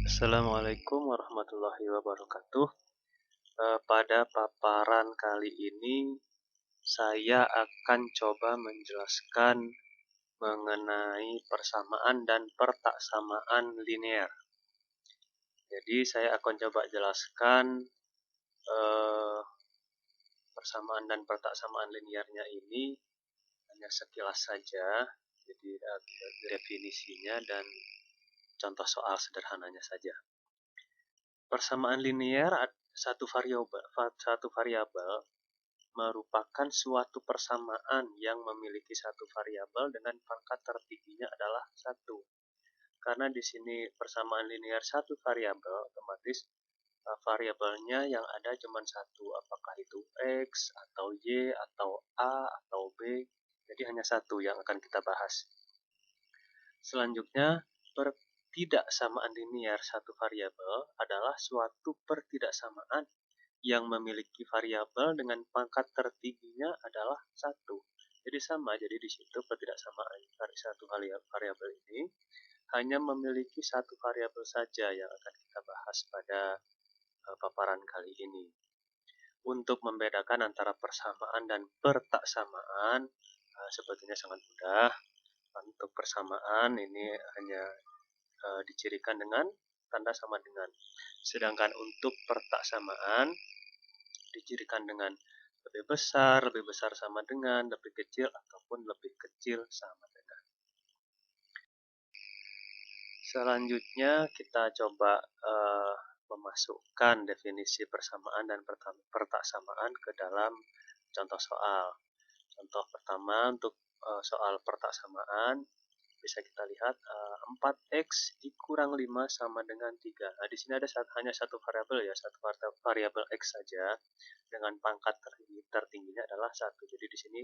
Assalamualaikum warahmatullahi wabarakatuh. Pada paparan kali ini, saya akan coba menjelaskan mengenai persamaan dan pertaksamaan linear. Jadi, saya akan coba jelaskan persamaan dan pertaksamaan linearnya ini hanya sekilas saja. Jadi, definisinya dan contoh soal sederhananya saja. Persamaan linear satu variabel merupakan suatu persamaan yang memiliki satu variabel dengan pangkat tertingginya adalah 1. Karena di sini persamaan linear satu variabel, otomatis variabelnya yang ada cuma satu, apakah itu X atau Y atau A atau B. Jadi hanya satu yang akan kita bahas. Selanjutnya, pertidaksamaan linear satu variabel adalah suatu pertidaksamaan yang memiliki variabel dengan pangkat tertingginya adalah 1. Jadi sama, jadi di situ pertidaksamaan satu variabel ini hanya memiliki satu variabel saja yang akan kita bahas pada paparan kali ini. Untuk membedakan antara persamaan dan pertaksamaan sebetulnya sangat mudah. Untuk persamaan ini hanya dicirikan dengan tanda sama dengan. Sedangkan untuk pertaksamaan dicirikan dengan lebih besar sama dengan, lebih kecil ataupun lebih kecil sama dengan. Selanjutnya kita coba memasukkan definisi persamaan dan pertaksamaan ke dalam contoh soal. Contoh pertama untuk soal pertaksamaan bisa kita lihat 4x dikurang 5 sama dengan 3. Nah, di sini ada hanya satu variabel ya, satu variabel x saja dengan pangkat tertingginya adalah 1. Jadi di sini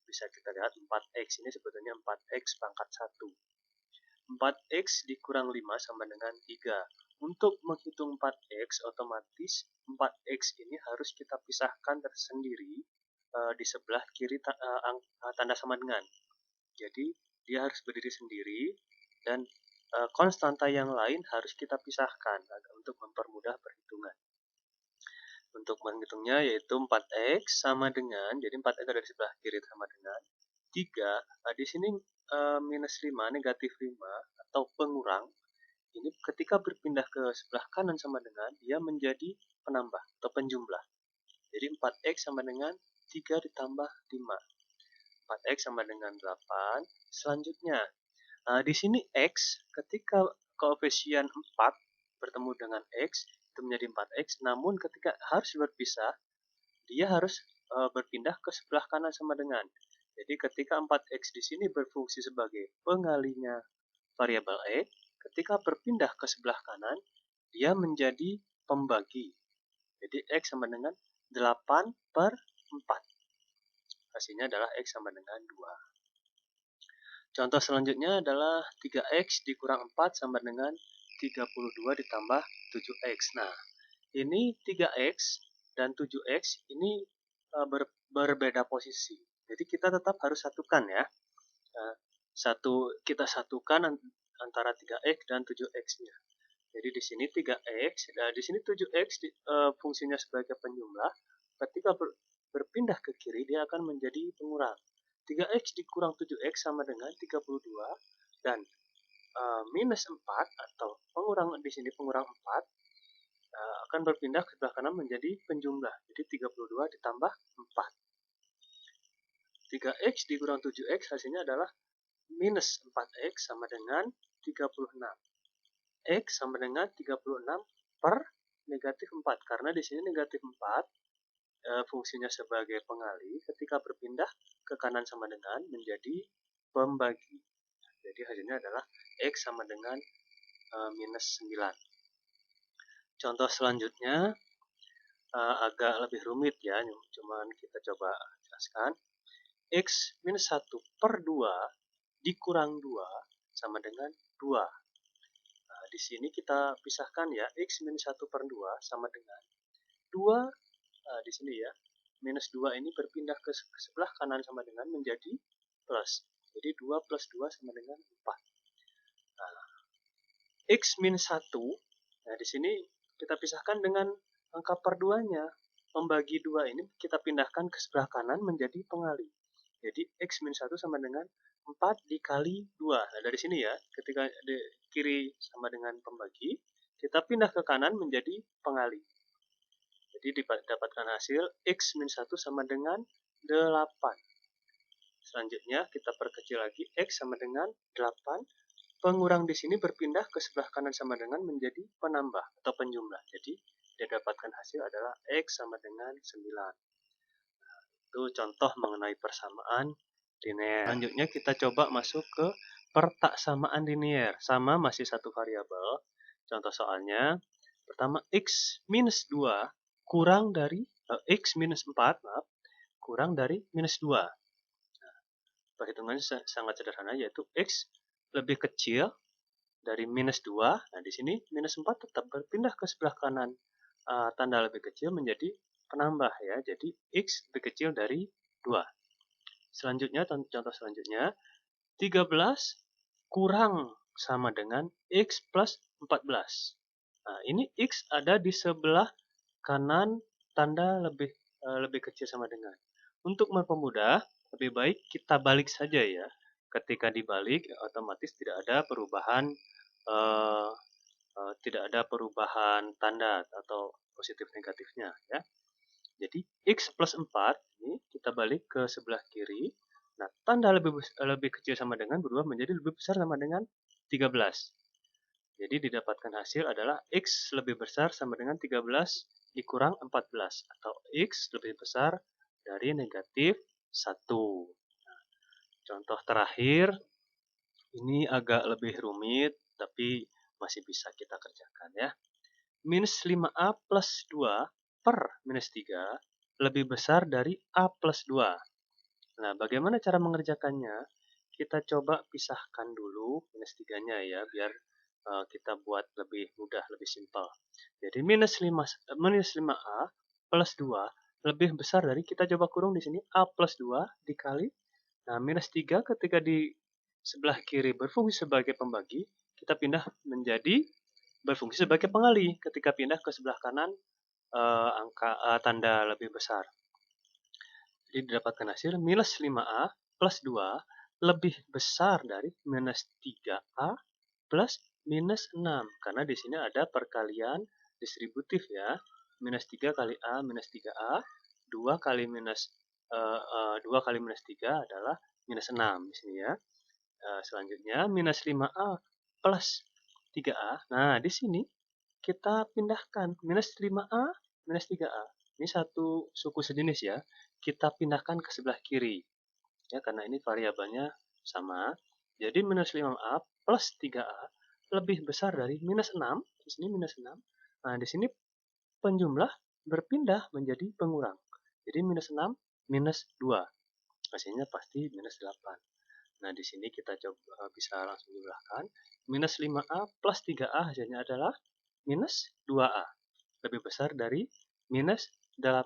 bisa kita lihat 4x ini sebetulnya 4x pangkat 1. 4x dikurang 5 sama dengan 3. Untuk menghitung 4x, otomatis 4x ini harus kita pisahkan tersendiri di sebelah kiri tanda sama dengan. Jadi dia harus berdiri sendiri dan konstanta yang lain harus kita pisahkan untuk mempermudah perhitungan. Untuk menghitungnya yaitu 4x sama dengan, jadi 4x ada di sebelah kiri sama dengan 3. Di sini minus 5, negatif 5 atau pengurang. Ini ketika berpindah ke sebelah kanan sama dengan, dia menjadi penambah atau penjumlah. Jadi 4x sama dengan 3 ditambah 5. 4x sama dengan 8. Selanjutnya, di sini x ketika koefisien 4 bertemu dengan x itu menjadi 4x, namun ketika harus berpisah, dia harus berpindah ke sebelah kanan sama dengan. Jadi ketika 4x di sini berfungsi sebagai pengalinya variabel x, ketika berpindah ke sebelah kanan, dia menjadi pembagi. Jadi x sama dengan 8 per 4. Hasilnya adalah x sama dengan 2. Contoh selanjutnya adalah 3x dikurang 4 sama dengan 32 ditambah 7x. Nah, ini 3x dan 7x ini berbeda posisi. Jadi kita tetap harus satukan ya. Kita satukan antara 3x dan 7x-nya. Jadi di sini 3x, di sini 7x fungsinya sebagai penjumlah. Ketika berpindah ke kiri, dia akan menjadi pengurang. 3x dikurang 7x sama dengan 32 dan minus 4 atau pengurang di sini pengurang 4 akan berpindah ke sebelah kanan menjadi penjumlah. Jadi 32 ditambah 4. 3x dikurang 7x hasilnya adalah minus 4x sama dengan 36. X sama dengan 36 per negatif 4. Karena di sini negatif 4 fungsinya sebagai pengali, ketika berpindah ke kanan sama dengan menjadi pembagi. Jadi hasilnya adalah X sama dengan minus 9. Contoh selanjutnya agak lebih rumit ya, cuman kita coba jelaskan. X minus 1 per 2 dikurang 2 sama dengan 2. Nah, di sini kita pisahkan ya, X minus 1 per 2 sama dengan 2, di sini ya, minus 2 ini berpindah ke sebelah kanan sama dengan menjadi plus. Jadi 2 plus 2 sama dengan 4. Nah, X minus 1 di sini kita pisahkan dengan angka per 2-nya. Membagi 2 ini kita pindahkan ke sebelah kanan menjadi pengali. Jadi X min 1 sama dengan 4 dikali 2. Nah, dari sini ya, ketika di kiri sama dengan pembagi, kita pindah ke kanan menjadi pengali. Jadi didapatkan hasil X min 1 sama dengan 8. Selanjutnya kita perkecil lagi, X sama dengan 8. Pengurang di sini berpindah ke sebelah kanan sama dengan menjadi penambah atau penjumlah. Jadi didapatkan hasil adalah X sama dengan 9. Itu contoh mengenai persamaan linear. Selanjutnya kita coba masuk ke pertaksamaan linear. Sama masih satu variabel. Contoh soalnya, pertama X minus 2 kurang dari X minus 4, maaf, kurang dari minus 2. Perhitungannya sangat sederhana, yaitu X lebih kecil dari minus 2. Nah, di sini minus 4 tetap berpindah ke sebelah kanan. Tanda lebih kecil menjadi penambah ya. Jadi X lebih kecil dari 2. Selanjutnya, contoh selanjutnya, 13 kurang sama dengan X plus 14. Nah, ini X ada di sebelah kanan tanda lebih kecil sama dengan. Untuk mempermudah, lebih baik kita balik saja ya. Ketika dibalik, otomatis tidak ada perubahan tanda atau positif negatifnya ya. Jadi X plus 4 ini kita balik ke sebelah kiri. Nah, tanda lebih kecil sama dengan berubah menjadi lebih besar sama dengan 13. Jadi didapatkan hasil adalah X lebih besar sama dengan 13 dikurang 14 atau X lebih besar dari negatif 1. Nah, contoh terakhir ini agak lebih rumit tapi masih bisa kita kerjakan ya. Minus 5A plus 2 per minus 3 lebih besar dari A plus 2. Nah, bagaimana cara mengerjakannya? Kita coba pisahkan dulu minus 3-nya ya, biar kita buat lebih mudah, lebih simpel. Jadi minus 5A plus 2 lebih besar dari, kita coba kurung di sini, A plus 2 dikali. Nah, minus 3 ketika di sebelah kiri berfungsi sebagai pembagi, kita pindah menjadi berfungsi sebagai pengali ketika pindah ke sebelah kanan tanda lebih besar. Jadi didapatkan hasil minus 5A plus 2 lebih besar dari minus 3A plus minus 6. Karena di sini ada perkalian distributif ya. Minus 3 kali A minus 3A, 2 kali minus 3 adalah minus 6 di sini ya. Selanjutnya minus 5A plus 3A. Nah, di sini kita pindahkan minus 5A minus 3A. Ini satu suku sejenis ya. Kita pindahkan ke sebelah kiri. Ya, karena ini variabelnya sama. Jadi minus 5A plus 3A lebih besar dari minus 6. Di sini minus 6. Nah, di sini penjumlah berpindah menjadi pengurang. Jadi minus 6 minus 2. Hasilnya pasti minus 8. Nah, di sini kita coba bisa langsung jumlahkan. Minus 5A plus 3A hasilnya adalah minus 2A. Lebih besar dari minus 8.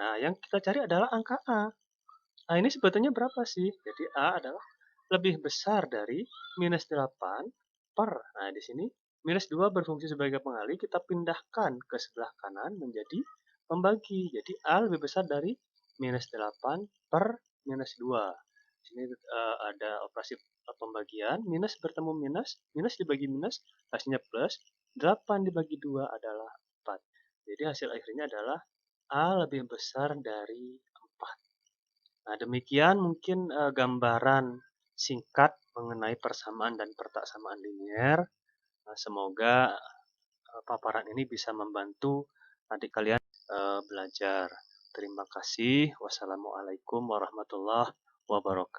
Nah, yang kita cari adalah angka A. Nah, ini sebetulnya berapa sih? Jadi A adalah lebih besar dari minus 8 per. Nah, di sini minus 2 berfungsi sebagai pengali. Kita pindahkan ke sebelah kanan menjadi pembagi. Jadi A lebih besar dari minus 8 per minus 2. Di sini ada operasi pembagian. Minus bertemu minus. Minus dibagi minus, hasilnya plus. 8 dibagi 2 adalah 4. Jadi hasil akhirnya adalah A lebih besar dari 4. Nah, demikian mungkin gambaran singkat mengenai persamaan dan pertaksamaan linear. Semoga paparan ini bisa membantu adik kalian belajar. Terima kasih. Wassalamualaikum warahmatullahi wabarakatuh.